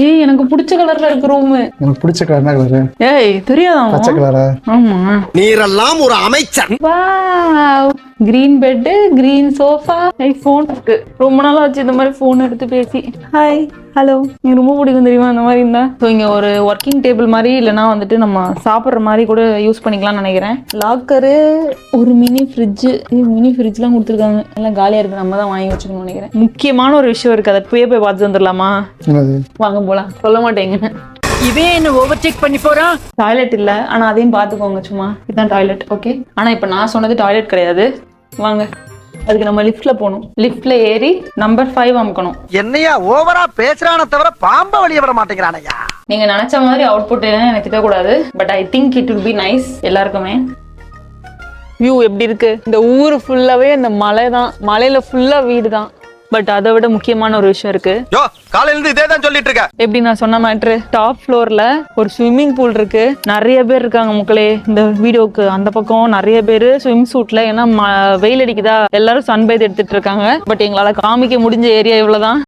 ஏய் எனக்கு பிடிச்ச கலர்ல இருக்கு ரூம். எனக்கு பிடிச்ச கலர் என்ன கலரு? ஏய் தெரியாதா? பச்சை கலரா? ஆமா. நீரெல்லாம் ஒரு அமைச்சர். Wow, green bed, green sofa, iPhone இருக்கு. ரொம்ப நாளா ஆச்சு இந்த மாதிரி போன் எடுத்து பேசி. Hi, hello. எனக்கு ரொம்ப பிடிக்கும் தெரியுமா இந்த மாதிரி இருந்தா. ஸோ இங்க ஒரு ஒர்க்கிங் டேபிள் மாதிரி இல்லைன்னா வந்துட்டு நம்ம சாப்பிட்ற மாதிரி கூட யூஸ் பண்ணிக்கலாம்னு நினைக்கிறேன். லாக்கரு, ஒரு மினி ஃப்ரிட்ஜ். மினி ஃப்ரிட்ஜ்லாம் கொடுத்துருக்காங்க. எல்லாம் காலியா இருக்கு, நம்ம தான் வாங்கி வச்சுக்கணும்னு நினைக்கிறேன். முக்கியமான ஒரு விஷயம் இருக்கு, அதை போய் பார்த்து வந்துடலாமா? என்னது? வாங்க போலாம். சொல்ல மாட்டேங்க. இவன் என்ன ஓவர்டேக் பண்ணி போறான். டாய்லெட் இல்ல, ஆனா அதையும் பாத்துக்கோங்க. சும்மா இதுதான் டாய்லெட். ஓகே, ஆனா இப்ப நான் சொன்னது டாய்லெட் கிடையாது. வாங்க, அதுக்கு நம்ம லிஃப்ட்ல போகணும். லிஃப்ட்ல ஏறி நம்பர் 5 அமுக்கணும். என்னையா ஓவரா பேசுறான தவிர பாம்ப வெளிய விட மாட்டேங்கிறானையா. நீங்க நினைச்ச மாதிரி அவுட்புட் எனக்கு தெரியக்கூடாது, but I think it will be nice எல்லாருக்குமே. வியூ எப்படி இருக்கு? இந்த ஊர் ஃபுல்லாவே இந்த மலை தான். மலையில ஃபுல்லா வீடு தான். பட் அதை விட முக்கியமான ஒரு விஷயம் இருக்கு. யோ, காலையில இருந்து இதே தான் சொல்லிட்டு இருக்க. எப்படி நான் சொன்ன மேட்ரு, டாப் ஃப்ளோர்ல ஒரு ஸ்விம்மிங் பூல் இருக்கு. நிறைய பேர் இருக்காங்க மக்களே. இந்த வீடியோக்கு அந்த பக்கம் நிறைய பேர் ஸ்விம் சூட்ல, ஏன்னா வெயில் அடிக்குதா, எல்லாரும் சன்பைத் எடுத்துட்டு இருக்காங்க. பட் எங்களால காமிக்க முடிஞ்ச ஏரியா இவ்வளவுதான்.